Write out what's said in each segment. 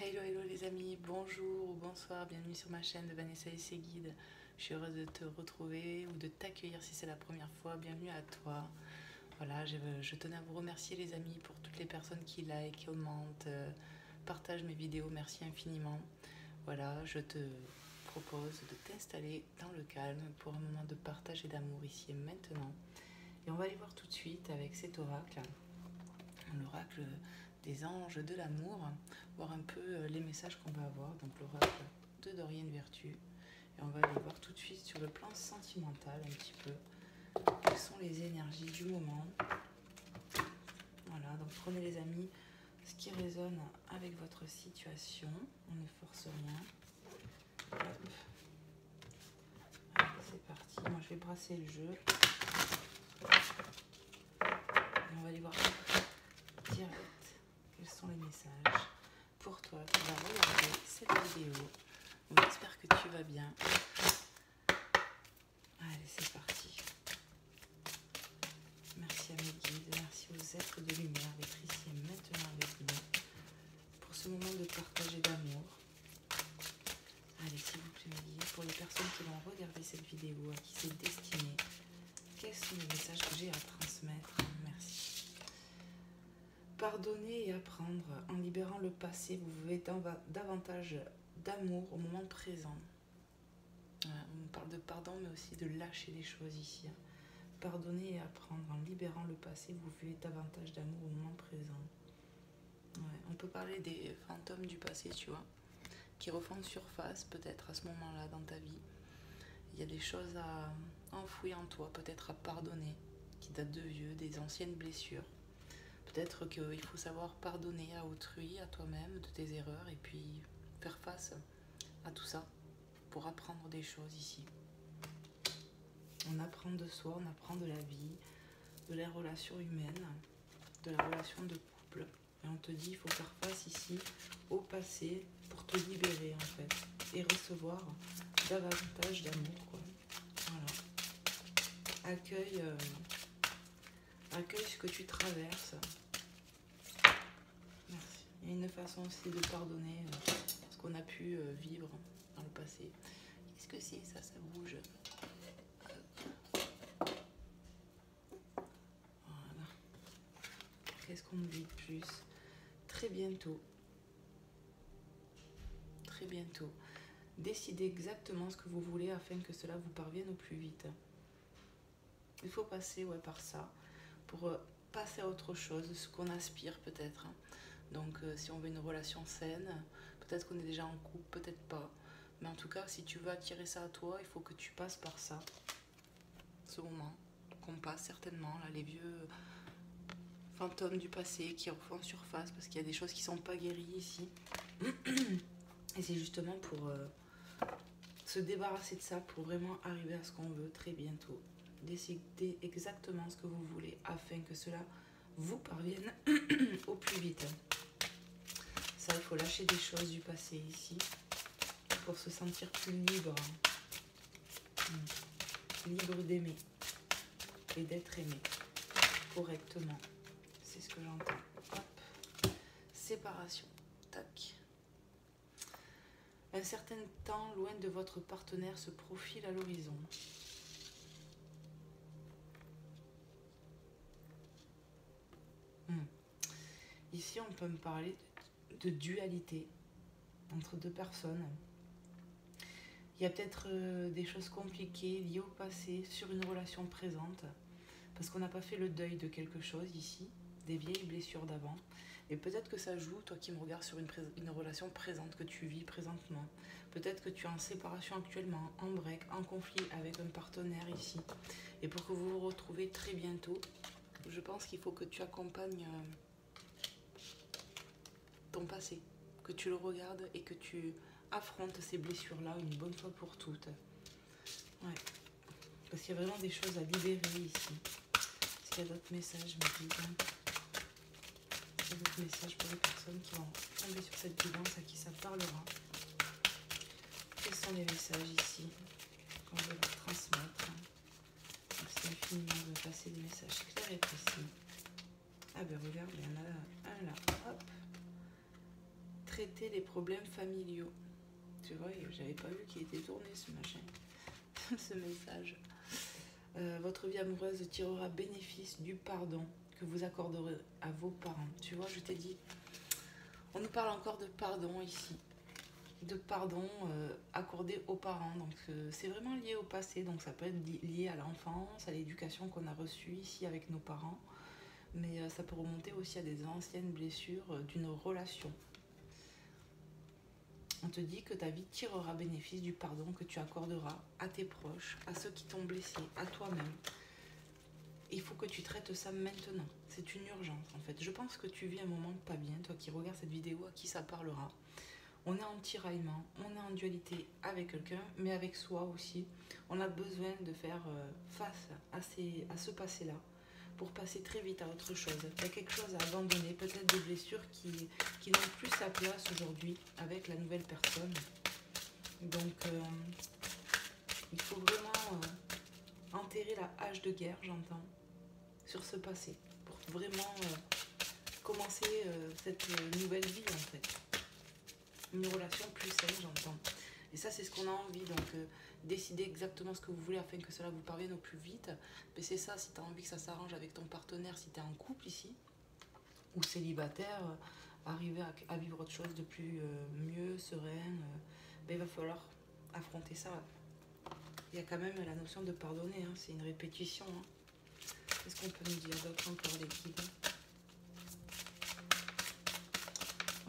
Hello hello les amis, bonjour ou bonsoir, bienvenue sur ma chaîne de Vanessa et ses guides. Je suis heureuse de te retrouver ou de t'accueillir si c'est la première fois, bienvenue à toi. Voilà, je tenais à vous remercier les amis pour toutes les personnes qui like, commentent, partagent mes vidéos, merci infiniment. Voilà, je te propose de t'installer dans le calme pour un moment de partage et d'amour ici et maintenant. Et on va aller voir tout de suite avec cet oracle, l'oracle des anges de l'amour, voir un peu les messages qu'on va avoir, donc l'oracle de Dorien Vertu. Et on va aller voir tout de suite sur le plan sentimental un petit peu quelles sont les énergies du moment. Voilà, donc prenez les amis ce qui résonne avec votre situation, on ne force rien. Hop. Allez, c'est parti, moi je vais brasser le jeu. Et on va aller voir direct quels sont les messages pour toi qui vas regarder cette vidéo. On espère que tu vas bien. Allez, c'est parti. Merci à mes guides, merci aux êtres de lumière d'être ici et maintenant avec nous pour ce moment de partage et d'amour. Allez, s'il vous plaît, mes guides, pour les personnes qui vont regarder cette vidéo, à qui c'est destiné, quels sont les messages que j'ai à transmettre? Merci. Pardonner et apprendre. En libérant le passé, vous vivez davantage d'amour au moment présent. On parle de pardon, mais aussi de lâcher les choses ici. Pardonner et apprendre. En libérant le passé, vous vivez davantage d'amour au moment présent. Ouais, on peut parler des fantômes du passé, tu vois, qui refont surface peut-être à ce moment-là dans ta vie. Il y a des choses à enfouir en toi, peut-être à pardonner, qui datent de vieux, des anciennes blessures. Peut-être qu'il faut savoir pardonner à autrui, à toi-même, de tes erreurs, et puis faire face à tout ça pour apprendre des choses ici. On apprend de soi, on apprend de la vie, de la relation humaine, de la relation de couple. Et on te dit, il faut faire face ici au passé pour te libérer en fait et recevoir davantage d'amour, quoi. Voilà. Accueille ce que tu traverses. Merci. Il y a une façon aussi de pardonner ce qu'on a pu vivre dans le passé. Qu'est-ce que c'est ça? Ça bouge. Voilà. Qu'est-ce qu'on oublie de plus? Très bientôt. Très bientôt. Décidez exactement ce que vous voulez afin que cela vous parvienne au plus vite. Il faut passer par ça pour passer à autre chose, ce qu'on aspire peut-être. Donc si on veut une relation saine, peut-être qu'on est déjà en couple, peut-être pas. Mais en tout cas, si tu veux attirer ça à toi, il faut que tu passes par ça. Ce moment qu'on passe certainement, là, les vieux fantômes du passé qui refont surface parce qu'il y a des choses qui ne sont pas guéries ici. Et c'est justement pour se débarrasser de ça, pour vraiment arriver à ce qu'on veut très bientôt. Décidez exactement ce que vous voulez afin que cela vous parvienne au plus vite. Ça, il faut lâcher des choses du passé ici pour se sentir plus libre. Libre d'aimer et d'être aimé correctement. C'est ce que j'entends. Hop. Séparation. Tac. Un certain temps loin de votre partenaire se profile à l'horizon. Ici, on peut me parler de dualité entre deux personnes. Il y a peut-être des choses compliquées liées au passé sur une relation présente, parce qu'on n'a pas fait le deuil de quelque chose ici, des vieilles blessures d'avant. Et peut-être que ça joue, toi qui me regardes, sur une relation présente que tu vis présentement. Peut-être que tu es en séparation actuellement, en break, en conflit avec un partenaire ici. Et pour que vous vous retrouvez très bientôt, je pense qu'il faut que tu accompagnes ton passé, que tu le regardes et que tu affrontes ces blessures-là une bonne fois pour toutes. Ouais. Parce qu'il y a vraiment des choses à libérer ici. Est-ce qu'il y a d'autres messages, mes guides? Il y a d'autres messages pour les personnes qui vont tomber sur cette guidance, à qui ça parlera. Quels sont les messages ici qu'on veut leur transmettre? Merci infiniment de me passer des messages clairs et précis. Ah ben regarde, il y en a un là. Hop. traiter les problèmes familiaux. Tu vois, j'avais pas vu qu'il était tourné ce machin, ce message. Votre vie amoureuse tirera bénéfice du pardon que vous accorderez à vos parents. Tu vois, je t'ai dit, on nous parle encore de pardon ici. De pardon accordé aux parents. Donc c'est vraiment lié au passé. Donc ça peut être lié à l'enfance, à l'éducation qu'on a reçue ici avec nos parents. Mais ça peut remonter aussi à des anciennes blessures d'une relation. On te dit que ta vie tirera bénéfice du pardon que tu accorderas à tes proches, à ceux qui t'ont blessé, à toi-même. Il faut que tu traites ça maintenant. C'est une urgence en fait. Je pense que tu vis un moment pas bien, toi qui regardes cette vidéo, à qui ça parlera. On est en tiraillement, on est en dualité avec quelqu'un, mais avec soi aussi. On a besoin de faire face à ce passé-là pour passer très vite à autre chose. Il y a quelque chose à abandonner, peut-être des blessures qui n'ont plus sa place aujourd'hui avec la nouvelle personne. Donc, il faut vraiment enterrer la hache de guerre, j'entends, sur ce passé, pour vraiment commencer cette nouvelle vie, en fait. Une relation plus saine, j'entends. Et ça, c'est ce qu'on a envie. Donc, décidez exactement ce que vous voulez afin que cela vous parvienne au plus vite. Mais c'est ça, si tu as envie que ça s'arrange avec ton partenaire, si tu es en couple ici, ou célibataire, arriver à vivre autre chose de plus mieux, serein, ben, il va falloir affronter ça. Il y a quand même la notion de pardonner, hein, c'est une répétition. Hein. Qu'est-ce qu'on peut nous dire d'autre encore, les guides?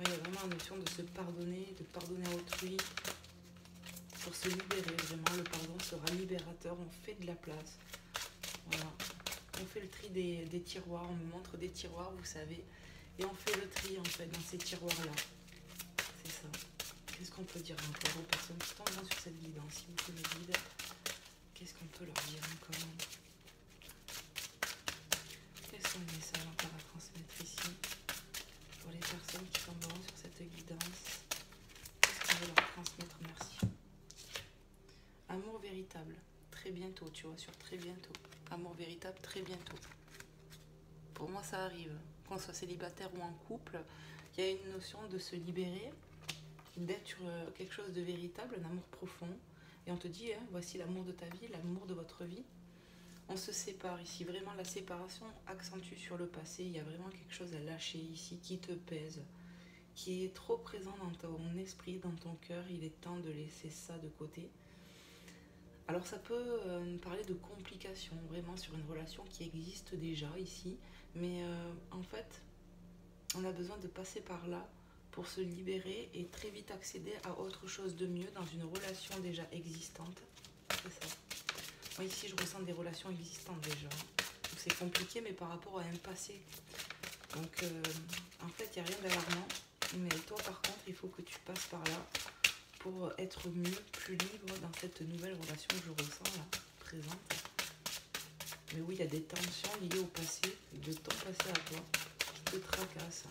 Il y a vraiment la notion de se pardonner, de pardonner à autrui, pour se libérer. Vraiment, le pardon sera libérateur. On fait de la place. Voilà. On fait le tri des tiroirs. On me montre des tiroirs, vous savez. Et on fait le tri, en fait, dans ces tiroirs-là. C'est ça. Qu'est-ce qu'on peut dire encore aux personnes qui tomberont sur cette guidance? S'il vous plaît, mes guides, qu'est-ce qu'on peut leur dire encore? Quels sont les messages encore à transmettre ici pour les personnes qui tomberont sur cette guidance? Qu'est-ce qu'on veut leur transmettre? Merci. Amour véritable, très bientôt, tu vois, sur très bientôt. Amour véritable, très bientôt. Pour moi, ça arrive. Qu'on soit célibataire ou en couple, il y a une notion de se libérer, d'être sur quelque chose de véritable, un amour profond. Et on te dit, hein, voici l'amour de ta vie, l'amour de votre vie. On se sépare ici. Vraiment, la séparation accentue sur le passé. Il y a vraiment quelque chose à lâcher ici qui te pèse, qui est trop présent dans ton esprit, dans ton cœur. Il est temps de laisser ça de côté. Alors ça peut parler de complications vraiment sur une relation qui existe déjà ici, mais en fait on a besoin de passer par là pour se libérer et très vite accéder à autre chose de mieux dans une relation déjà existante. C'est ça. Moi ici je ressens des relations existantes déjà. C'est compliqué mais par rapport à un passé. Donc en fait il n'y a rien d'alarmant, mais toi par contre il faut que tu passes par là pour être mieux, plus libre dans cette nouvelle relation que je ressens là, présente. Mais oui, il y a des tensions liées au passé, de ton passé à toi, qui te tracassent.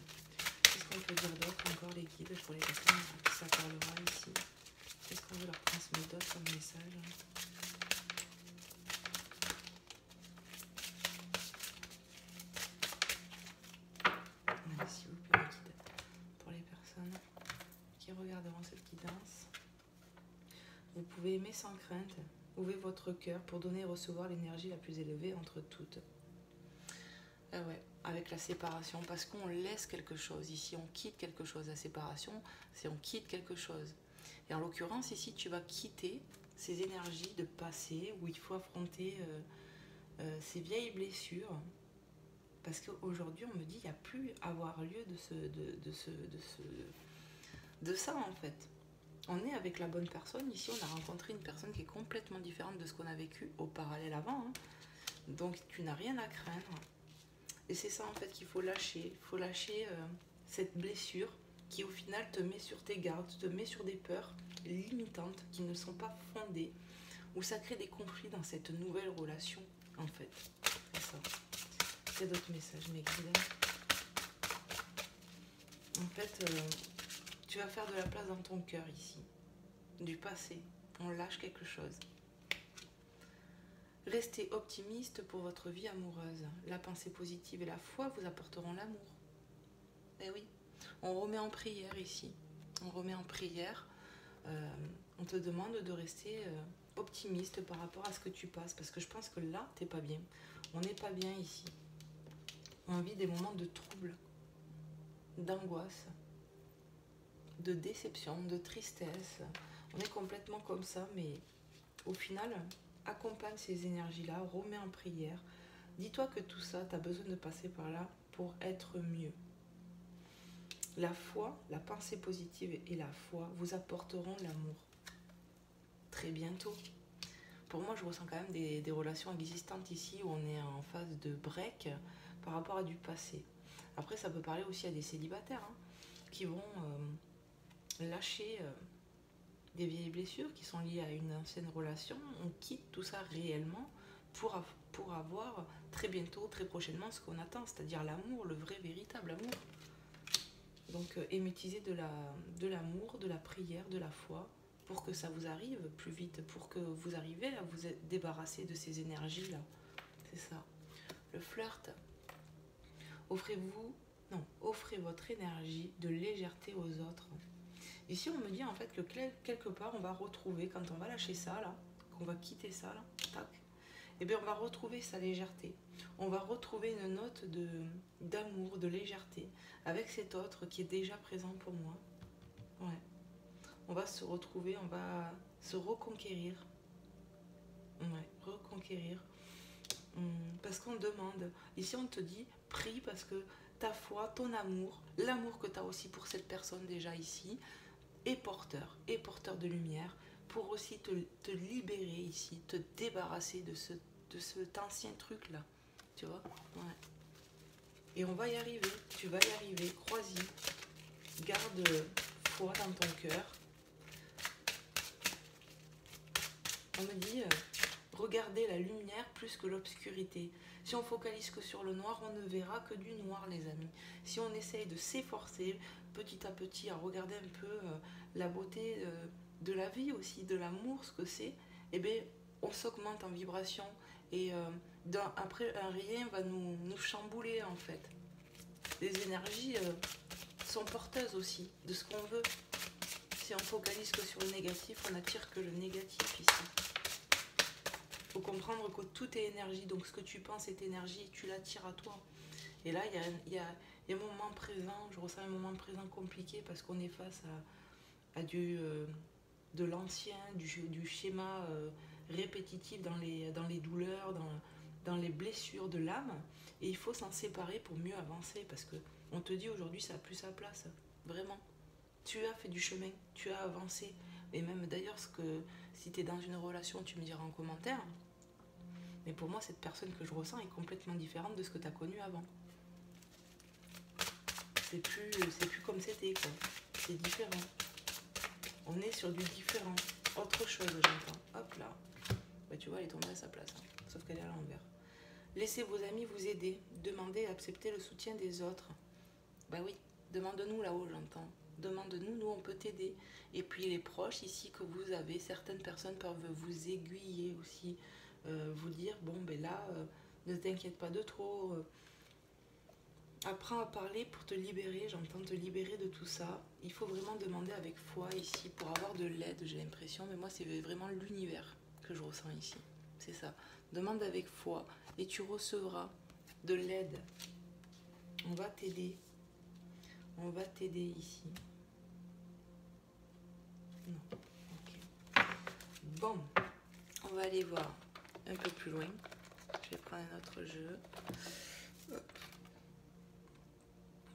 Qu'est-ce qu'on peut dire d'autre encore, les guides, pour les personnes à qui ça parlera ici? Qu'est-ce qu'on veut leur transmettre d'autre comme message? S'il vous plaît, les guides, pour les personnes qui regarderont cette guidance. Vous pouvez aimer sans crainte, ouvrez votre cœur pour donner et recevoir l'énergie la plus élevée entre toutes. Ah ouais, avec la séparation, parce qu'on laisse quelque chose. Ici, on quitte quelque chose. La séparation, c'est on quitte quelque chose. Et en l'occurrence, ici, tu vas quitter ces énergies de passé où il faut affronter ces vieilles blessures. Parce qu'aujourd'hui, on me dit qu'il n'y a plus à avoir lieu de ça, en fait. On est avec la bonne personne. Ici, on a rencontré une personne qui est complètement différente de ce qu'on a vécu au parallèle avant. Hein. Donc, tu n'as rien à craindre. Et c'est ça, en fait, qu'il faut lâcher. Il faut lâcher cette blessure qui, au final, te met sur tes gardes, te met sur des peurs limitantes qui ne sont pas fondées, où ça crée des conflits dans cette nouvelle relation, en fait. C'est ça. Il y a d'autres messages, mes guides. En fait... tu vas faire de la place dans ton cœur ici, du passé. On lâche quelque chose. Restez optimiste pour votre vie amoureuse. La pensée positive et la foi vous apporteront l'amour. Eh oui, on remet en prière ici. on remet en prière. On te demande de rester optimiste par rapport à ce que tu passes, parce que je pense que là, t'es pas bien. On n'est pas bien ici. On vit des moments de trouble, d'angoisse, de déception, de tristesse. On est complètement comme ça, mais au final, accompagne ces énergies-là, remets en prière. Dis-toi que tout ça, tu as besoin de passer par là pour être mieux. La foi, la pensée positive et la foi vous apporteront l'amour. Très bientôt. Pour moi, je ressens quand même des relations existantes ici où on est en phase de break par rapport à du passé. Après, ça peut parler aussi à des célibataires qui vont lâcher des vieilles blessures qui sont liées à une ancienne relation. On quitte tout ça réellement pour avoir très bientôt, très prochainement ce qu'on attend, c'est-à-dire l'amour, le vrai, véritable amour. Donc émettisez de l'amour, de la prière, de la foi pour que ça vous arrive plus vite, pour que vous arrivez à vous débarrasser de ces énergies-là. C'est ça. Le flirt. Offrez votre énergie de légèreté aux autres. Ici, on me dit en fait que quelque part, on va retrouver, quand on va lâcher ça, là, qu'on va quitter ça, là, tac, et bien on va retrouver sa légèreté. On va retrouver une note d'amour, de légèreté, avec cet autre qui est déjà présent pour moi. Ouais. On va se retrouver, on va se reconquérir. Ouais, reconquérir. Parce qu'on demande, ici on te dit, prie parce que ta foi, ton amour, l'amour que tu as aussi pour cette personne déjà ici, est porteur de lumière, pour aussi te libérer ici, te débarrasser de cet ancien truc là, tu vois. Ouais. Et on va y arriver, tu vas y arriver, crois-y, garde foi dans ton cœur. On me dit, regardez la lumière plus que l'obscurité. Si on focalise que sur le noir, on ne verra que du noir, les amis. Si on essaye de s'efforcer petit à petit à regarder un peu la beauté de la vie aussi, de l'amour, ce que c'est, eh bien, on s'augmente en vibration. Et après, un rien va nous chambouler, en fait. Les énergies sont porteuses aussi de ce qu'on veut. Si on focalise que sur le négatif, on n'attire que le négatif ici. Il faut comprendre que tout est énergie, donc ce que tu penses est énergie et tu l'attires à toi. Et là, il y a un moment présent, je ressens un moment présent compliqué parce qu'on est face à de l'ancien, du schéma répétitif dans les douleurs, dans les blessures de l'âme. Et il faut s'en séparer pour mieux avancer parce qu'on te dit aujourd'hui ça n'a plus sa place, vraiment. Tu as fait du chemin, tu as avancé. Et même d'ailleurs, si tu es dans une relation, tu me diras en commentaire. Mais pour moi, cette personne que je ressens est complètement différente de ce que tu as connu avant. C'est plus comme c'était, quoi. C'est différent. On est sur du différent. Autre chose, j'entends. Hop là. Bah, tu vois, elle est tombée à sa place. Sauf qu'elle est à l'envers. Laissez vos amis vous aider. Demandez et acceptez le soutien des autres. Bah oui, demande-nous là-haut, j'entends. Demande-nous, nous on peut t'aider. Et puis les proches ici que vous avez, certaines personnes peuvent vous aiguiller aussi, vous dire, bon ben là, ne t'inquiète pas de trop, apprends à parler pour te libérer, j'entends te libérer de tout ça. Il faut vraiment demander avec foi ici pour avoir de l'aide, j'ai l'impression, mais moi c'est vraiment l'univers que je ressens ici, c'est ça. Demande avec foi et tu recevras de l'aide. On va t'aider. On va t'aider ici. Non. Ok. Bon. On va aller voir un peu plus loin. Je vais prendre un autre jeu. Hop.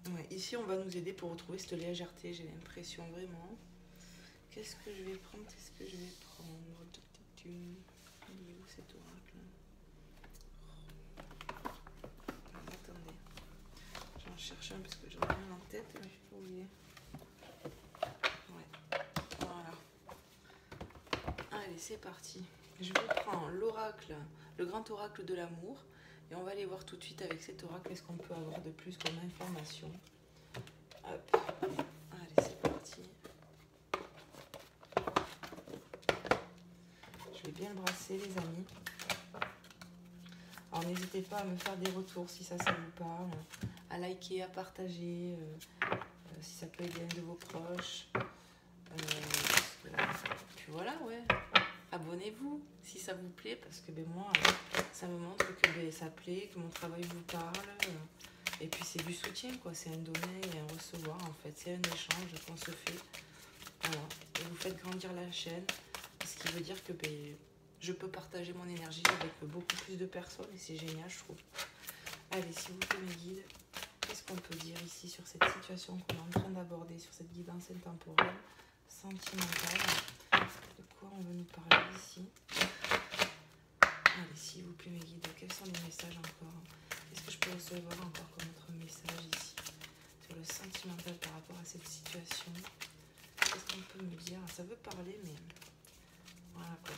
Ouais, ici, on va nous aider pour retrouver cette légèreté, j'ai l'impression, vraiment. Qu'est-ce que je vais prendre? Il est où cet oracle? Attendez. J'en cherche un parce que j'en ai un en tête, mais je vais pas oublier. Ouais, voilà. Allez, c'est parti. Je vais prendre l'oracle, le grand oracle de l'amour. Et on va aller voir tout de suite avec cet oracle qu'est-ce qu'on peut avoir de plus comme information. Hop. Allez, c'est parti. Je vais bien le brasser, les amis. Alors, n'hésitez pas à me faire des retours si ça vous parle, à liker, à partager, si ça peut aider un de vos proches. voilà, ouais. Abonnez-vous si ça vous plaît, parce que ben, moi, ça me montre que ben, ça plaît, que mon travail vous parle. Et puis c'est du soutien, quoi. C'est un donner et un recevoir, en fait. C'est un échange qu'on se fait. Voilà. Et vous faites grandir la chaîne, ce qui veut dire que ben, je peux partager mon énergie avec beaucoup plus de personnes et c'est génial, je trouve. Allez, s'il vous plaît, mes guides, qu'est-ce qu'on peut dire ici sur cette situation qu'on est en train d'aborder, sur cette guidance intemporelle, sentimentale? De quoi on veut nous parler ici? Allez, s'il vous plaît, mes guides, quels sont les messages encore? Qu'est-ce que je peux recevoir encore comme autre message ici sur le sentimental par rapport à cette situation? Qu'est-ce qu'on peut me dire? Ça veut parler, mais voilà quoi.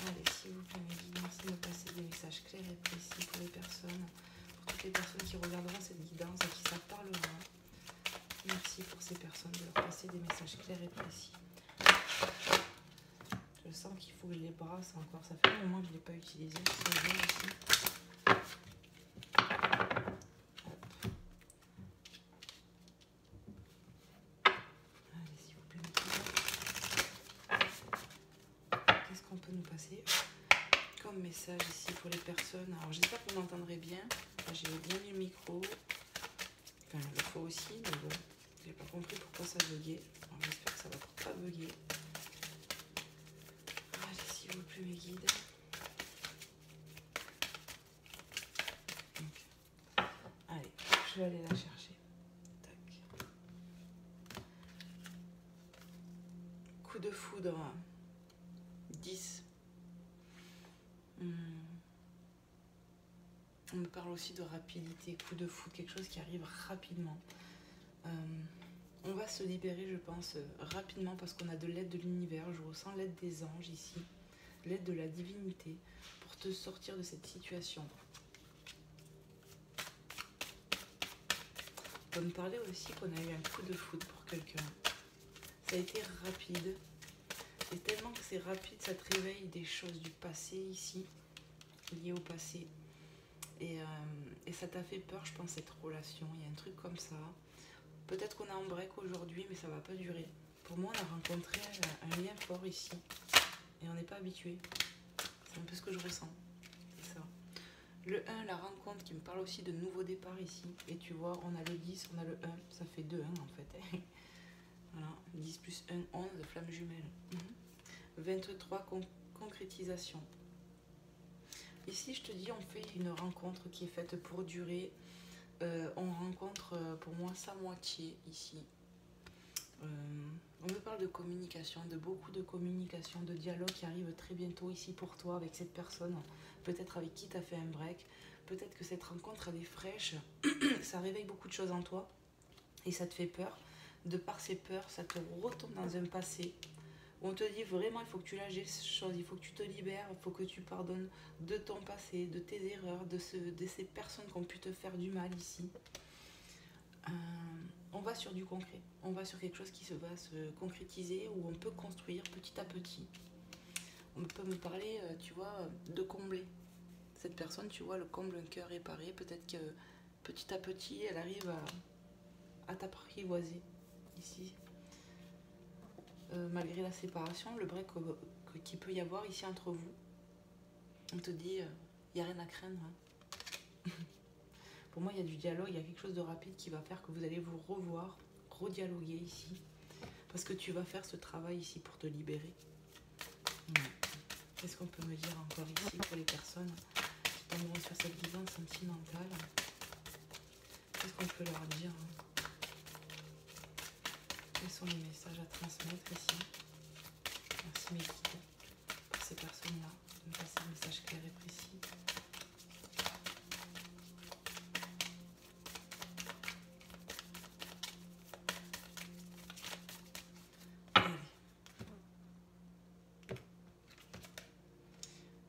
Allez, s'il vous plaît, mes guides, merci de me passer des messages clairs et précis pour les personnes, pour toutes les personnes qui regarderont cette guidance et qui ça parlera. Merci pour ces personnes de leur passer des messages clairs et précis. Je sens qu'il faut que je les brasse encore. Ça fait un moment que je ne l'ai pas utilisé. C'est bien aussi. Allez, s'il vous plaît, qu'est-ce qu'on peut nous passer comme message ici pour les personnes? Alors, j'espère que vous m'entendrez bien. J'ai bien mis le micro. Enfin, le faut aussi, mais bon, j'ai pas compris pourquoi ça buguait. Alors, j'espère que ça va pas bugger. Allez, s'il vous plaît, mes guides. Donc, allez, je vais aller la chercher. Tac. Coup de foudre. 10. On me parle aussi de rapidité, coup de foudre, quelque chose qui arrive rapidement. On va se libérer, je pense, rapidement parce qu'on a de l'aide de l'univers. Je ressens l'aide des anges ici, l'aide de la divinité pour te sortir de cette situation. On va me parler aussi qu'on a eu un coup de foudre pour quelqu'un. Ça a été rapide. Et tellement que c'est rapide, ça te réveille des choses du passé ici, liées au passé. Et ça t'a fait peur, je pense, cette relation. Il y a un truc comme ça. Peut-être qu'on est en break aujourd'hui, mais ça va pas durer. Pour moi, on a rencontré un lien fort ici. Et on n'est pas habitué. C'est un peu ce que je ressens. C'est ça. Le 1, la rencontre, qui me parle aussi de nouveau départ ici. Et tu vois, on a le 10, on a le 1. Ça fait 2, 1 en fait. Voilà. 10 plus 1, 11, flamme jumelle. 23, concrétisation. Ici, je te dis, on fait une rencontre qui est faite pour durer. On rencontre pour moi sa moitié ici. On me parle de communication, de beaucoup de communication, de dialogue qui arrive très bientôt ici pour toi avec cette personne, peut-être avec qui tu as fait un break, peut-être que cette rencontre elle est fraîche, ça réveille beaucoup de choses en toi et ça te fait peur. De par ces peurs, ça te retombe dans un passé où on te dit vraiment il faut que tu lâches des choses, il faut que tu te libères, il faut que tu pardonnes de ton passé, de tes erreurs, de ces personnes qui ont pu te faire du mal ici. On va sur du concret, on va sur quelque chose qui va se concrétiser, où on peut construire petit à petit. On peut me parler, tu vois, de combler. Cette personne, tu vois, le comble un cœur réparé, peut-être que petit à petit, elle arrive à t'apprivoiser ici. Malgré la séparation, le break qu'il peut y avoir ici entre vous, on te dit, il n'y a rien à craindre. Hein. Pour moi, il y a du dialogue, il y a quelque chose de rapide qui va faire que vous allez vous revoir, redialoguer ici. Parce que tu vas faire ce travail ici pour te libérer. Qu'est-ce qu'on peut me dire encore ici pour les personnes qui tomberont sur cette guidance sentimentale? Qu'est-ce qu'on peut leur dire? Quels sont les messages à transmettre ici? Merci mes guides pour ces personnes-là, de me passer un message clair et précis.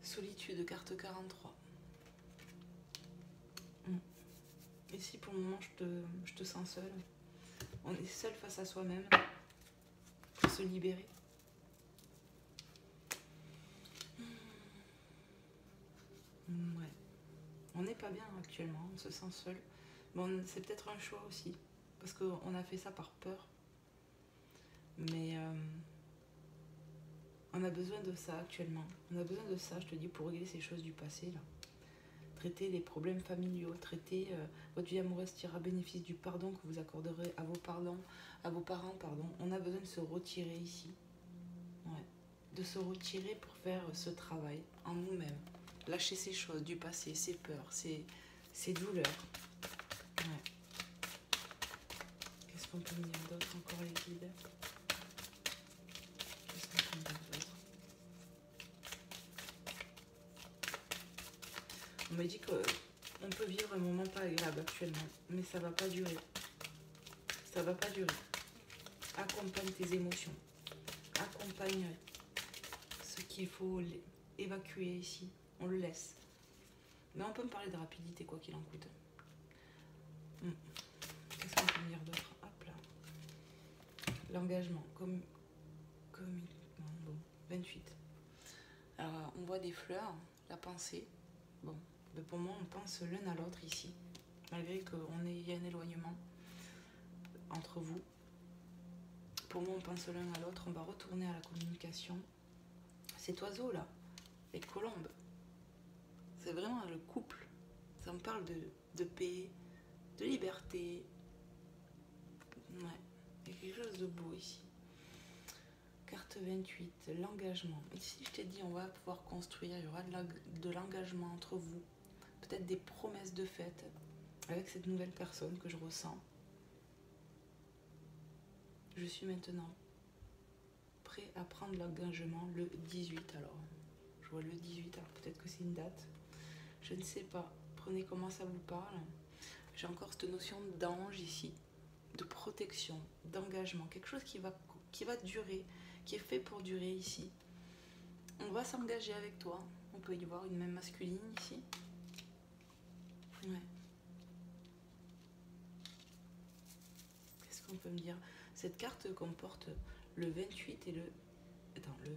Solitude, carte 43. Ici, pour le moment, je te sens seule. On est seul face à soi-même pour se libérer. Ouais. On n'est pas bien actuellement, on se sent seul. Bon, c'est peut-être un choix aussi, parce qu'on a fait ça par peur. Mais On a besoin de ça actuellement. On a besoin de ça, je te dis, pour régler ces choses du passé, là. Traiter les problèmes familiaux, traiter votre vie amoureuse tirera bénéfice du pardon que vous accorderez à vos parents, pardon. On a besoin de se retirer ici. Ouais. De se retirer pour faire ce travail en nous-mêmes. Lâcher ces choses du passé, ces peurs, ces douleurs. Ouais. Qu'est-ce qu'on peut dire d'autre encore, les guides? Qu'est-ce qu'on peut dire d'autre? On me dit qu'on peut vivre un moment pas agréable actuellement, mais ça va pas durer. Ça va pas durer. Accompagne tes émotions. Accompagne ce qu'il faut évacuer ici. On le laisse. Mais on peut me parler de rapidité, quoi qu'il en coûte. Qu'est-ce qu'on peut me dire d'autre? Hop là. L'engagement. Bon, 28. Alors, on voit des fleurs, la pensée. Bon, mais pour moi, on pense l'un à l'autre ici. Malgré qu'il y a un éloignement entre vous. Pour moi, on pense l'un à l'autre. On va retourner à la communication. Cet oiseau-là, les colombes, c'est vraiment le couple. Ça me parle de paix, de liberté. Ouais, il y a quelque chose de beau ici. Carte 28, l'engagement. Ici, je t'ai dit, on va pouvoir construire. Il y aura de l'engagement entre vous. Peut-être des promesses de fête avec cette nouvelle personne que je ressens. Je suis maintenant prêt à prendre l'engagement le 18. Alors, je vois le 18, alors peut-être que c'est une date. Je ne sais pas. Prenez comment ça vous parle. J'ai encore cette notion d'ange ici, de protection, d'engagement. Quelque chose qui va durer, qui est fait pour durer ici. On va s'engager avec toi. On peut y voir une main masculine ici. Ouais. Qu'est-ce qu'on peut me dire? Cette carte comporte le 28 et le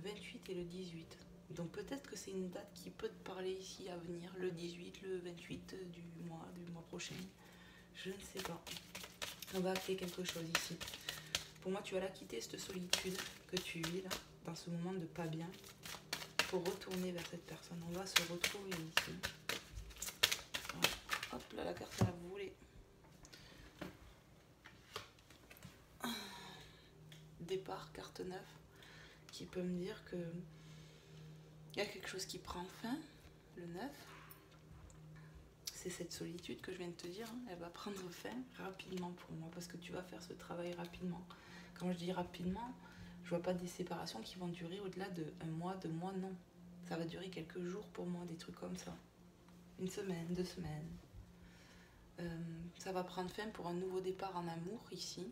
28 et le 18. Donc peut-être que c'est une date qui peut te parler ici à venir, le 18, le 28 du mois prochain. Je ne sais pas. On va appeler quelque chose ici. Pour moi, tu vas la quitter, cette solitude que tu vis là, dans ce moment de pas bien, pour retourner vers cette personne. On va se retrouver ici. Voilà. Hop là, la carte, elle a volé. Départ, carte 9, qui peut me dire que il y a quelque chose qui prend fin, le 9. C'est cette solitude que je viens de te dire, hein, elle va prendre fin rapidement pour moi, parce que tu vas faire ce travail rapidement. Quand je dis rapidement, je vois pas des séparations qui vont durer au-delà de 1 mois, 2 mois, non. Ça va durer quelques jours pour moi, des trucs comme ça. 1 semaine, 2 semaines. Ça va prendre fin pour un nouveau départ en amour ici.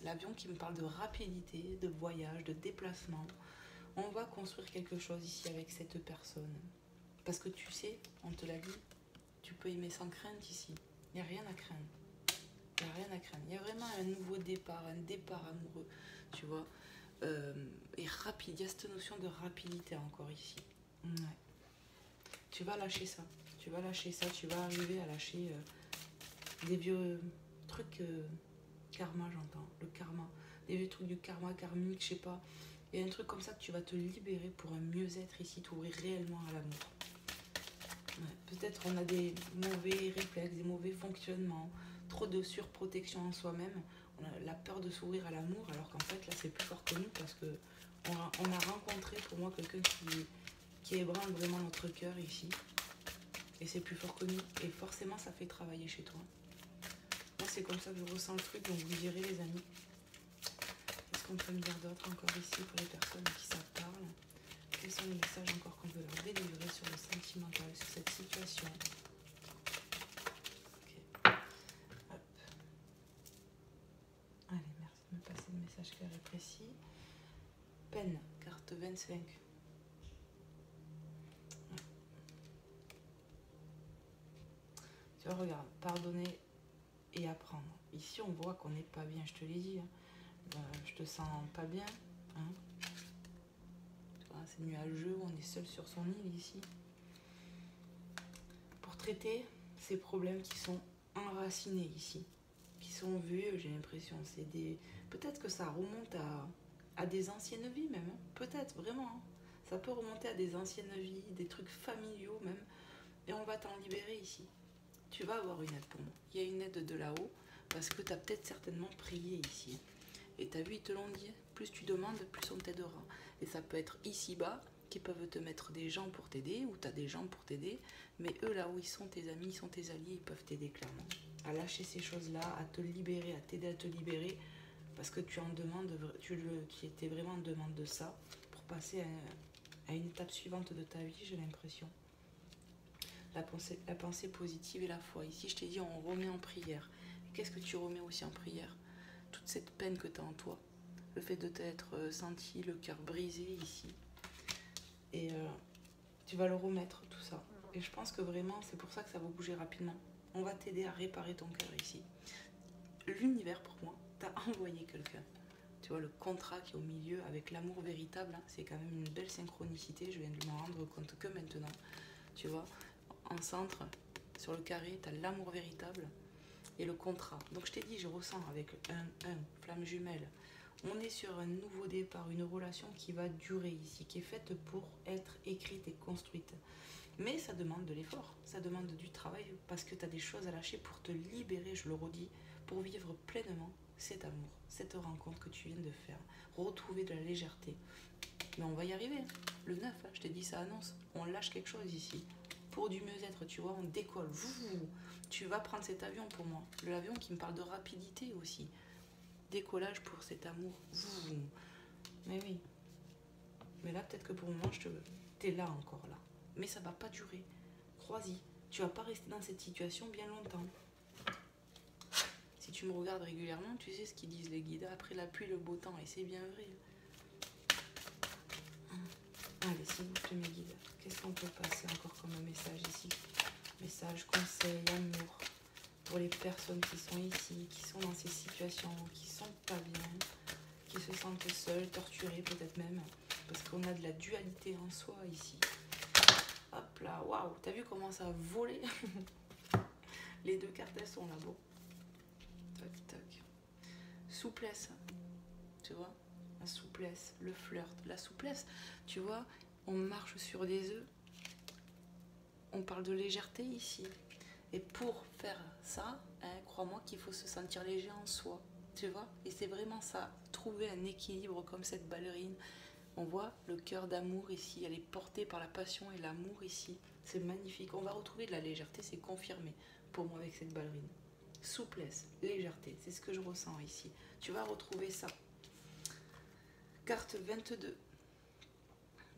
L'avion qui me parle de rapidité, de voyage, de déplacement. On va construire quelque chose ici avec cette personne. Parce que tu sais, on te l'a dit, tu peux aimer sans crainte ici. Il n'y a rien à craindre. Il n'y a rien à craindre. Il y a vraiment un nouveau départ, un départ amoureux, tu vois. Et rapide, il y a cette notion de rapidité encore ici. Ouais. Tu vas lâcher ça. Tu vas lâcher ça. Tu vas arriver à lâcher des vieux trucs karma, j'entends. Le karma. Des vieux trucs du karma karmique, je sais pas. Il y a un truc comme ça que tu vas te libérer pour un mieux-être ici, t'ouvrir réellement à l'amour. Ouais. Peut-être on a des mauvais réflexes, des mauvais fonctionnements, trop de surprotection en soi-même. On a la peur de s'ouvrir à l'amour, alors qu'en fait là c'est plus fort que nous parce que on a rencontré pour moi quelqu'un qui ébranle vraiment notre cœur ici. Et c'est plus fort que nous. Et forcément ça fait travailler chez toi. Moi c'est comme ça que je ressens le truc, donc vous direz les amis. Qu'est-ce qu'on peut me dire d'autre encore ici pour les personnes à qui ça parle? Quels sont les messages encore qu'on veut leur délivrer sur le sentimental, sur cette situation? Ok. Hop. Allez, merci de me passer le message clair et précis. Peine, carte 25. Ouais. Tu vois, regarde, pardonner et apprendre. Ici, on voit qu'on n'est pas bien, je te l'ai dit. Hein. Je te sens pas bien. Hein. C'est nuageux, on est seul sur son île ici. Pour traiter ces problèmes qui sont enracinés ici, qui sont vus, j'ai l'impression, c'est des... Peut-être que ça remonte à des anciennes vies même, hein. Peut-être, vraiment. Hein. Ça peut remonter à des anciennes vies, des trucs familiaux même. Et on va t'en libérer ici. Tu vas avoir une aide pour moi. Il y a une aide de là-haut parce que tu as peut-être certainement prié ici. Et tu as vu, ils te l'ont dit, plus tu demandes, plus on t'aidera. Et ça peut être ici-bas, qui peuvent te mettre des gens pour t'aider, ou tu as des gens pour t'aider, mais eux, là où ils sont tes amis, ils sont tes alliés, ils peuvent t'aider clairement. À lâcher ces choses-là, à te libérer, à t'aider à te libérer, parce que tu en demandes, tu étais vraiment en demande de ça, pour passer à une étape suivante de ta vie, j'ai l'impression. La pensée positive et la foi. Ici, je t'ai dit, on remet en prière. Qu'est-ce que tu remets aussi en prière? Toute cette peine que tu as en toi, le fait de t'être senti le cœur brisé ici. Et tu vas le remettre, tout ça. Et je pense que vraiment, c'est pour ça que ça va bouger rapidement. On va t'aider à réparer ton cœur ici. L'univers, pour moi, t'a envoyé quelqu'un. Tu vois, le contrat qui est au milieu avec l'amour véritable, hein, c'est quand même une belle synchronicité. Je viens de m'en rendre compte que maintenant. Tu vois, en centre, sur le carré, tu as l'amour véritable et le contrat. Donc je t'ai dit, je ressens avec un flamme jumelle. On est sur un nouveau départ, une relation qui va durer ici, qui est faite pour être écrite et construite. Mais ça demande de l'effort, ça demande du travail parce que tu as des choses à lâcher pour te libérer, je le redis, pour vivre pleinement cet amour, cette rencontre que tu viens de faire. Retrouver de la légèreté. Mais on va y arriver. Le 9, je t'ai dit, ça annonce. On lâche quelque chose ici. Pour du mieux-être, tu vois, on décolle. Tu vas prendre cet avion pour moi. L'avion qui me parle de rapidité aussi. Décollage pour cet amour. Mais oui. Mais là, peut-être que pour le moment, t'es là encore, là. Mais ça va pas durer. Crois-y. Tu vas pas rester dans cette situation bien longtemps. Si tu me regardes régulièrement, tu sais ce qu'ils disent les guides. Après la pluie, le beau temps. Et c'est bien vrai. Allez, s'il vous plaît, mes guides. Qu'est-ce qu'on peut passer encore comme un message ici? Message, conseil, amour. Pour les personnes qui sont ici, qui sont dans ces situations, qui sont pas bien, qui se sentent seules, torturées peut-être même, parce qu'on a de la dualité en soi ici. Hop là, waouh, t'as vu comment ça a volé? Les deux cartes, elles sont là, bon. Tac, tac. Souplesse, tu vois? La souplesse, le flirt, la souplesse, tu vois? On marche sur des œufs. On parle de légèreté ici. Et pour faire ça, hein, crois-moi qu'il faut se sentir léger en soi, tu vois. Et c'est vraiment ça, trouver un équilibre comme cette ballerine. On voit le cœur d'amour ici, elle est portée par la passion et l'amour ici. C'est magnifique. On va retrouver de la légèreté, c'est confirmé pour moi avec cette ballerine. Souplesse, légèreté, c'est ce que je ressens ici. Tu vas retrouver ça. Carte 22.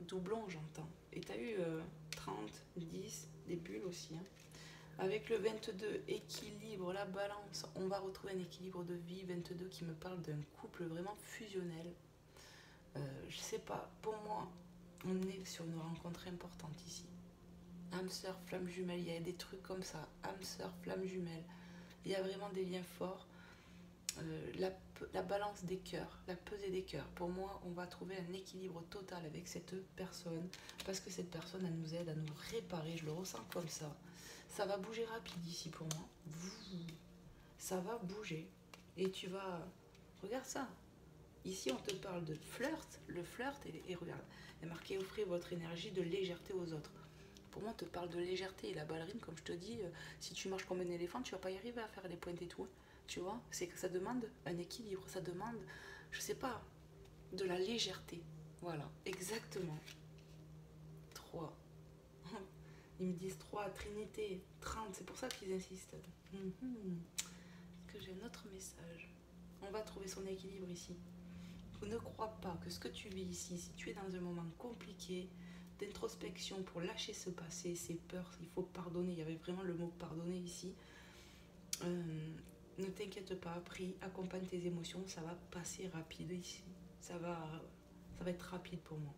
Doublon, j'entends. Et tu as eu 30, 10, des bulles aussi, hein. Avec le 22, équilibre, la balance, on va retrouver un équilibre de vie. 22 qui me parle d'un couple vraiment fusionnel. Je sais pas, pour moi, on est sur une rencontre importante ici. Âme sœur, flamme jumelle, il y a des trucs comme ça. Âme sœur, flamme jumelle. Il y a vraiment des liens forts. La balance des cœurs, la pesée des cœurs. Pour moi, on va trouver un équilibre total avec cette personne. Parce que cette personne, elle nous aide à nous réparer. Je le ressens comme ça. Ça va bouger rapide ici pour moi. Ça va bouger. Et tu vas... Regarde ça. Ici, on te parle de flirt. Le flirt, et regarde, il est marqué « Offrez votre énergie de légèreté aux autres ». Pour moi, on te parle de légèreté. Et la ballerine, comme je te dis, si tu marches comme un éléphant, tu vas pas y arriver à faire les pointes et tout. Tu vois, c'est que ça demande un équilibre. Ça demande, je sais pas, de la légèreté. Voilà, exactement. 3. Ils me disent 3, Trinité, 30, c'est pour ça qu'ils insistent. Est-ce que j'ai un autre message? On va trouver son équilibre ici. Ne crois pas que ce que tu vis ici, si tu es dans un moment compliqué, d'introspection pour lâcher ce passé, ces peurs, il faut pardonner. Il y avait vraiment le mot pardonner ici. Ne t'inquiète pas, prie, accompagne tes émotions, ça va passer rapide ici. Ça va être rapide pour moi.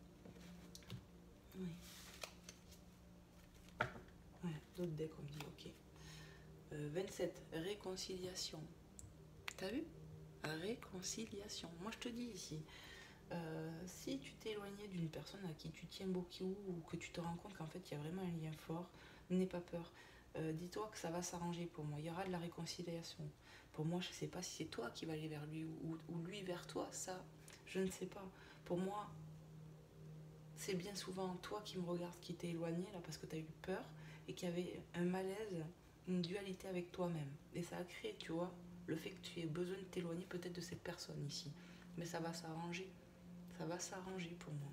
Oui. Ouais, d'autres decks, on me dit, ok. 27, réconciliation. T'as vu? Réconciliation. Moi, je te dis ici, si tu t'es éloigné d'une personne à qui tu tiens beaucoup ou que tu te rends compte qu'en fait, il y a vraiment un lien fort, n'aie pas peur. Dis-toi que ça va s'arranger pour moi. Il y aura de la réconciliation. Pour moi, je ne sais pas si c'est toi qui vas aller vers lui ou lui vers toi. Ça, je ne sais pas. Pour moi, c'est bien souvent toi qui me regardes, qui t'es éloigné là parce que tu as eu peur et qui avait un malaise, une dualité avec toi-même. Et ça a créé, tu vois, le fait que tu aies besoin de t'éloigner peut-être de cette personne ici. Mais ça va s'arranger. Ça va s'arranger pour moi.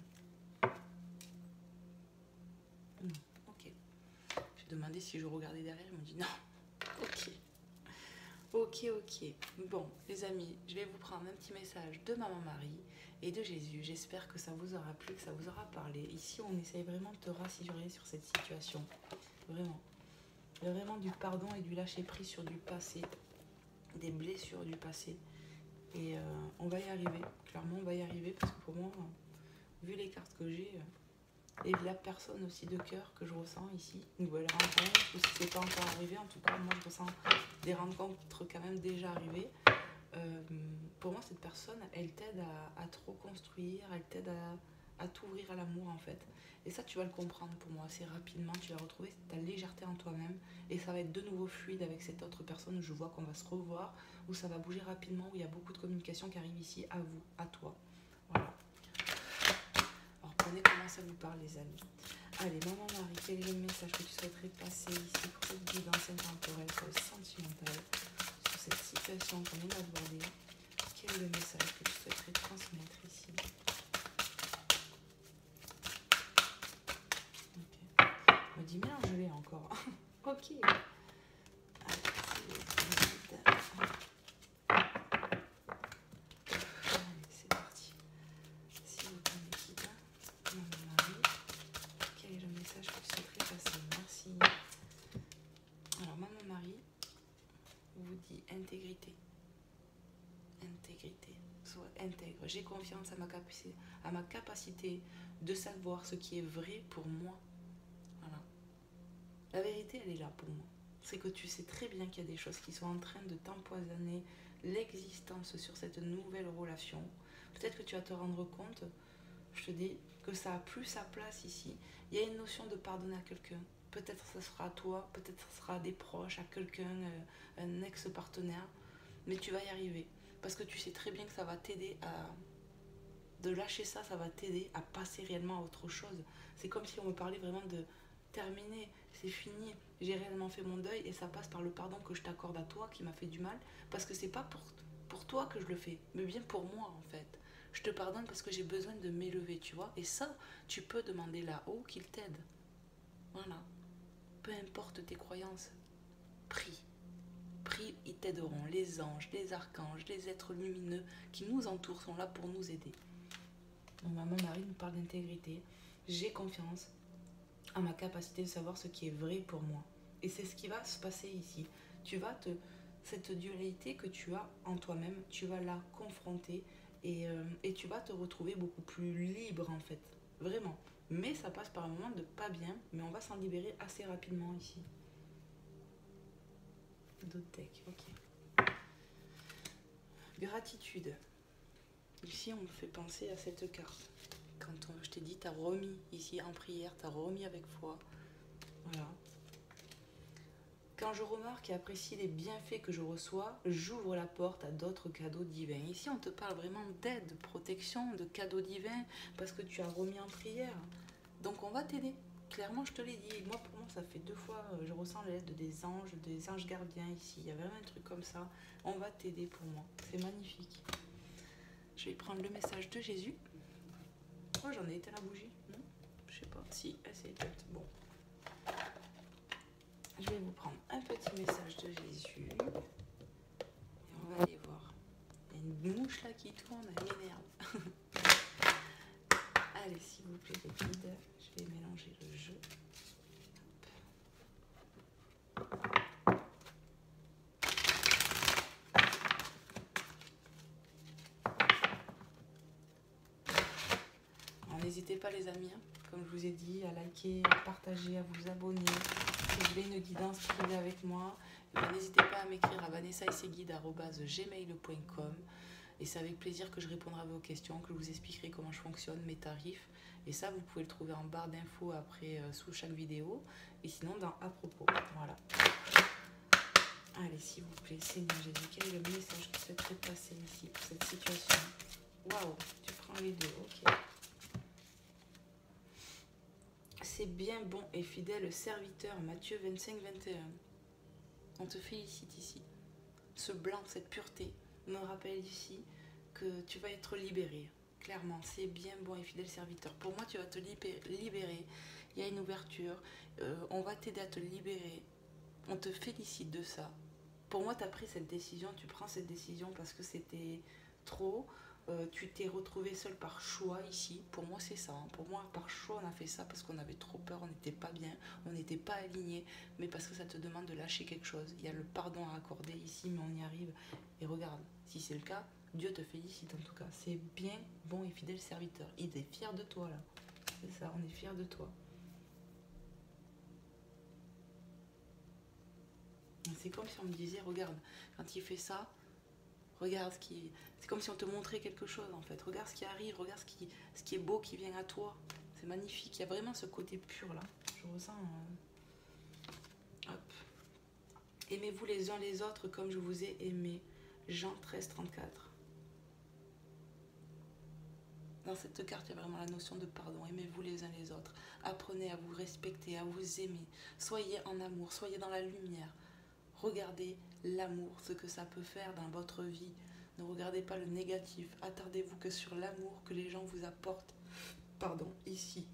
Ok. J'ai demandé si je regardais derrière, il me dit non. Ok. Ok, ok. Bon, les amis, je vais vous prendre un petit message de Maman Marie et de Jésus. J'espère que ça vous aura plu, que ça vous aura parlé. Ici, on essaye vraiment de te rassurer sur cette situation. Vraiment. Il y a vraiment du pardon et du lâcher-prise sur du passé, des blessures du passé. Et on va y arriver. Clairement, on va y arriver parce que pour moi, vu les cartes que j'ai, et la personne aussi de cœur que je ressens ici, une nouvelle rencontre, ou si c'est pas encore arrivé, en tout cas, moi je ressens des rencontres quand même déjà arrivées. Pour moi, cette personne, elle t'aide à te reconstruire, elle t'aide à t'ouvrir à l'amour en fait. Et ça, tu vas le comprendre pour moi assez rapidement. Tu vas retrouver ta légèreté en toi-même et ça va être de nouveau fluide avec cette autre personne. Je vois qu'on va se revoir, où ça va bouger rapidement, où il y a beaucoup de communication qui arrive ici à vous, à toi. Voilà. Alors, prenez comment ça vous parle, les amis. Allez, Maman Marie, quel est le message que tu souhaiterais passer ici pour cette guidance intemporelle, pour le sentimental, sur cette situation qu'on vient d'aborder? Quel est le message que tu souhaiterais transmettre ici? Ok. On me dit mélange-les encore. Ok. Allez, c'est parti. Si vous prenez guide, Maman Marie, quel est le message que tu souhaiterais passer? Merci. Alors, Maman Marie vous dit intégrité. Intégrité. Sois intègre. J'ai confiance à ma capacité de savoir ce qui est vrai pour moi. Voilà. La vérité, elle est là pour moi. C'est que tu sais très bien qu'il y a des choses qui sont en train de t'empoisonner l'existence sur cette nouvelle relation. Peut-être que tu vas te rendre compte, je te dis, que ça a plus sa place ici. Il y a une notion de pardonner à quelqu'un. Peut-être que ce sera à toi, peut-être que ce sera à des proches, à quelqu'un, un ex-partenaire. Mais tu vas y arriver. Parce que tu sais très bien que ça va t'aider à... De lâcher ça, ça va t'aider à passer réellement à autre chose. C'est comme si on me parlait vraiment de terminer, c'est fini, j'ai réellement fait mon deuil et ça passe par le pardon que je t'accorde à toi qui m'a fait du mal. Parce que c'est pas pour toi que je le fais, mais bien pour moi en fait. Je te pardonne parce que j'ai besoin de m'élever, tu vois. Et ça, tu peux demander là-haut qu'il t'aide. Voilà. Peu importe tes croyances, prie. Prie, ils t'aideront. Les anges, les archanges, les êtres lumineux qui nous entourent sont là pour nous aider. Mon Maman Marie nous parle d'intégrité. J'ai confiance à ma capacité de savoir ce qui est vrai pour moi. Et c'est ce qui va se passer ici. Cette dualité que tu as en toi-même, tu vas la confronter et tu vas te retrouver beaucoup plus libre en fait. Vraiment. Mais ça passe par un moment de pas bien, mais on va s'en libérer assez rapidement ici. D'autres decks, ok. Gratitude. Ici, on me fait penser à cette carte. Je t'ai dit, tu as remis ici en prière, tu as remis avec foi. Voilà. Quand je remarque et apprécie les bienfaits que je reçois, j'ouvre la porte à d'autres cadeaux divins. Ici, on te parle vraiment d'aide, de protection, de cadeaux divins, parce que tu as remis en prière. Donc, on va t'aider. Clairement, je te l'ai dit. Moi, pour moi, ça fait 2 fois, je ressens l'aide des anges gardiens ici. Il y a vraiment un truc comme ça. On va t'aider pour moi. C'est magnifique. Je vais prendre le message de Jésus. Oh, j'en ai éteint la bougie. Non, je sais pas. Si, elle s'est éteinte. Bon. Je vais vous prendre un petit message de Jésus. Et on va aller voir. Il y a une mouche là qui tourne, elle m'énerve. Allez, s'il vous plaît, les guides, je vais mélanger le jeu. N'hésitez pas les amis, hein, comme je vous ai dit, à liker, à partager, à vous abonner. Si vous voulez une guidance privée avec moi, n'hésitez pas à m'écrire à vanessaetseguide@gmail.com. Et c'est avec plaisir que je répondrai à vos questions, que je vous expliquerai comment je fonctionne, mes tarifs. Et ça, vous pouvez le trouver en barre d'infos après, sous chaque vidéo. Et sinon, dans à propos. Voilà. Allez, s'il vous plaît, Seigneur Jésus, quel est le message que tu souhaiterais passer ici pour cette situation? Waouh, tu prends les deux, ok. bien bon et fidèle serviteur. Matthieu 25, 21. On te félicite ici. Ce blanc, cette pureté me rappelle ici que tu vas être libéré. Clairement, c'est bien bon et fidèle serviteur. Pour moi, tu vas te libérer. Il y a une ouverture. On va t'aider à te libérer. On te félicite de ça. Pour moi, tu as pris cette décision. Tu prends cette décision parce que c'était trop. Tu t'es retrouvé seul par choix ici. Pour moi, c'est ça. Hein. Pour moi, par choix, on a fait ça parce qu'on avait trop peur. On n'était pas bien. On n'était pas alignés. Mais parce que ça te demande de lâcher quelque chose. Il y a le pardon à accorder ici, mais on y arrive. Et regarde, si c'est le cas, Dieu te félicite en tout cas. C'est bien, bon et fidèle serviteur. Il est fier de toi là. C'est ça, on est fier de toi. C'est comme si on me disait, regarde, quand il fait ça, regarde ce qui... C'est comme si on te montrait quelque chose en fait. Regarde ce qui arrive, regarde ce qui est beau qui vient à toi. C'est magnifique. Il y a vraiment ce côté pur là. Je ressens... Hop. Aimez-vous les uns les autres comme je vous ai aimé. Jean 13, 34. Dans cette carte, il y a vraiment la notion de pardon. Aimez-vous les uns les autres. Apprenez à vous respecter, à vous aimer. Soyez en amour, soyez dans la lumière. Regardez l'amour, ce que ça peut faire dans votre vie. Ne regardez pas le négatif. Attardez-vous que sur l'amour que les gens vous apportent. Pardon, ici.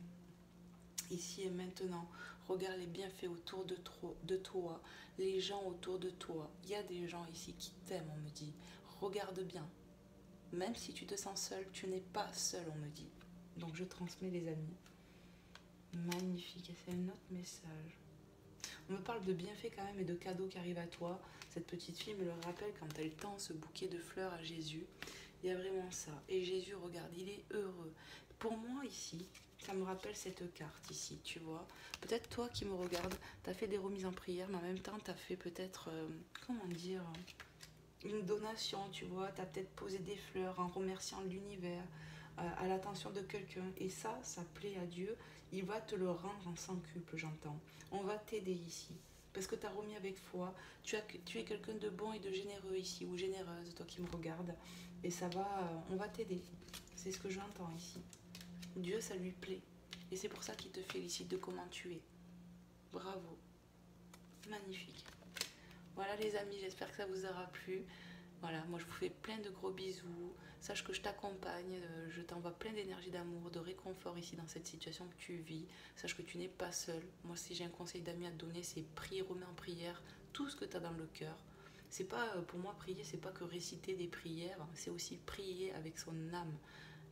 Ici et maintenant. Regarde les bienfaits autour de toi. Les gens autour de toi. Il y a des gens ici qui t'aiment, on me dit. Regarde bien. Même si tu te sens seul, tu n'es pas seul, on me dit. Donc je transmets les amis. Magnifique. Et c'est un autre message. On me parle de bienfaits quand même et de cadeaux qui arrivent à toi. Cette petite fille me le rappelle quand elle tend ce bouquet de fleurs à Jésus. Il y a vraiment ça. Et Jésus, regarde, il est heureux. Pour moi ici, ça me rappelle cette carte ici, tu vois. Peut-être toi qui me regardes, tu as fait des remises en prière, mais en même temps, tu as fait peut-être, comment dire, une donation, tu vois. Tu as peut-être posé des fleurs en remerciant l'univers, à l'attention de quelqu'un. Et ça plaît à Dieu. Il va te le rendre en centuple, j'entends. On va t'aider ici. Parce que tu as remis avec foi. Tu es quelqu'un de bon et de généreux ici, ou généreuse, toi qui me regardes. Et ça va, on va t'aider. C'est ce que j'entends ici. Dieu, ça lui plaît. Et c'est pour ça qu'il te félicite de comment tu es. Bravo. Magnifique. Voilà les amis, j'espère que ça vous aura plu. Voilà, moi je vous fais plein de gros bisous. Sache que je t'accompagne, je t'envoie plein d'énergie d'amour, de réconfort ici dans cette situation que tu vis. Sache que tu n'es pas seul. Moi, si j'ai un conseil d'amis à te donner, c'est prier, remets en prière tout ce que tu as dans le cœur. C'est pas, pour moi, prier, c'est pas que réciter des prières, c'est aussi prier avec son âme.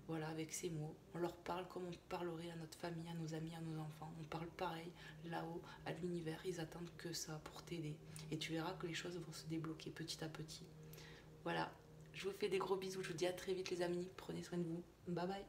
Voilà, avec ces mots. On leur parle comme on parlerait à notre famille, à nos amis, à nos enfants. On parle pareil, là-haut, à l'univers. Ils attendent que ça pour t'aider. Et tu verras que les choses vont se débloquer petit à petit. Voilà, je vous fais des gros bisous. Je vous dis à très vite les amis. Prenez soin de vous. Bye bye.